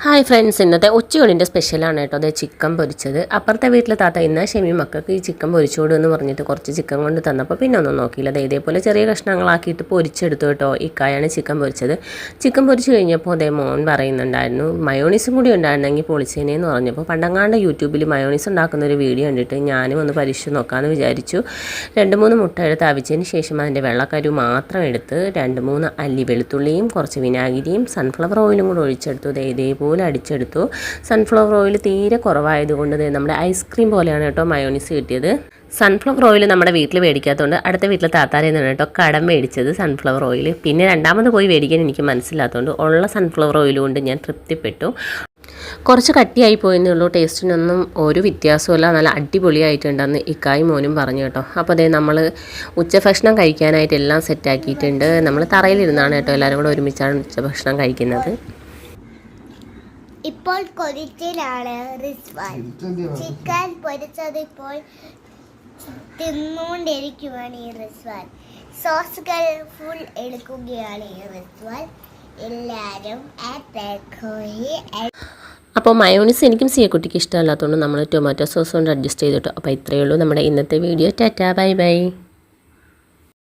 Hi friends, ഇന്നത്തെ ഉച്ചയൂണിൻ്റെ സ്പെഷ്യലാണ് കേട്ടോ. അതേ ചിക്കൻ പൊരിച്ചത്. അപ്പുറത്തെ വീട്ടിലെ താത്ത ഇന്ന് ഷെമി മക്കൾക്ക് ഈ ചിക്കൻ പൊരിച്ചോട് എന്ന് പറഞ്ഞിട്ട് കുറച്ച് ചിക്കൻ കൊണ്ട് തന്നപ്പോൾ പിന്നെ ഒന്നും നോക്കിയില്ല. അതേ ഇതേപോലെ ചെറിയ കഷ്ണങ്ങളാക്കിയിട്ട് പൊരിച്ചെടുത്തു കേട്ടോ. ഇക്കായാണ് ചിക്കൻ പൊരിച്ചത്. ചിക്കൻ പൊരിച്ച് കഴിഞ്ഞപ്പോൾ അതേ മോൻ പറയുന്നുണ്ടായിരുന്നു മയോണീസും കൂടി ഉണ്ടായിരുന്നെങ്കിൽ പൊളിച്ചേനേന്ന് പറഞ്ഞപ്പോൾ പണ്ടങ്ങാണ്ട് യൂട്യൂബിൽ മയോണീസ് ഉണ്ടാക്കുന്ന ഒരു വീഡിയോ കണ്ടിട്ട് ഞാനും ഒന്ന് പരീക്ഷിച്ച് നോക്കാമെന്ന് വിചാരിച്ചു. 2-3 മുട്ട എടുത്ത് അവിച്ചതിന് ശേഷം അതിൻ്റെ വെള്ളക്കരു മാത്രം എടുത്ത് 2-3 അല്ലി വെളുത്തുള്ളിയും കുറച്ച് വിനാഗിരിയും സൺഫ്ലവർ ഓയിലും കൂടെ ഒഴിച്ചെടുത്തു. ഇതേപോലെ അടിച്ചെടുത്തു. സൺഫ്ലവർ ഓയിൽ തീരെ കുറവായതുകൊണ്ട് നമ്മുടെ ഐസ്ക്രീം പോലെയാണ് കേട്ടോ മയോണീസ് കിട്ടിയത്. സൺഫ്ലവർ ഓയിൽ നമ്മുടെ വീട്ടിൽ മേടിക്കാത്തതുകൊണ്ട് അടുത്ത വീട്ടിലെ താത്താരെ നിന്നാണ് കേട്ടോ കടം മേടിച്ചത് സൺഫ്ലവർ ഓയിൽ. പിന്നെ രണ്ടാമത് പോയി മേടിക്കാൻ എനിക്ക് മനസ്സിലാത്തതുകൊണ്ട് ഉള്ള സൺഫ്ലവർ ഓയിൽ കൊണ്ട് ഞാൻ തൃപ്തിപ്പെട്ടു. കുറച്ച് കട്ടിയായി പോയെന്നേ ഉള്ളൂ. ടേസ്റ്റിനൊന്നും ഒരു വ്യത്യാസമില്ല, നല്ല അടിപൊളിയായിട്ടുണ്ടെന്ന് ഇക്കായും മോനും പറഞ്ഞു കേട്ടോ. അപ്പോൾ അതേ നമ്മൾ ഉച്ചഭക്ഷണം കഴിക്കാനായിട്ട് എല്ലാം സെറ്റാക്കിയിട്ടുണ്ട്. നമ്മൾ തറയിലിരുന്നാണ് കേട്ടോ എല്ലാവരും കൂടെ ഒരുമിച്ചാണ് ഉച്ചഭക്ഷണം കഴിക്കുന്നത്. ഇപ്പോൾ കൊതിച്ചിലാണ് റിസ്വാൻ. ചിക്കൻ പൊരിച്ചത് ഇപ്പോൾ തിന്നുകൊണ്ടിരിക്കുകയാണ് ഈ റിസ്വാൻ. സോസുകൾ ഫുൾ എടുക്കുകയാണ് ഈ റിസ്വാൻ. എല്ലാവരും അപ്പോൾ മയോണീസ് എനിക്കും സിയക്കുട്ടിക്ക് ഇഷ്ടമല്ലാത്തതുകൊണ്ട് നമ്മൾ ടൊമാറ്റോ സോസ് കൊണ്ട് അഡ്ജസ്റ്റ് ചെയ്തിട്ടു. അപ്പോൾ ഇത്രയേ ഉള്ളൂ നമ്മുടെ ഇന്നത്തെ വീഡിയോ. Tata, bye bye.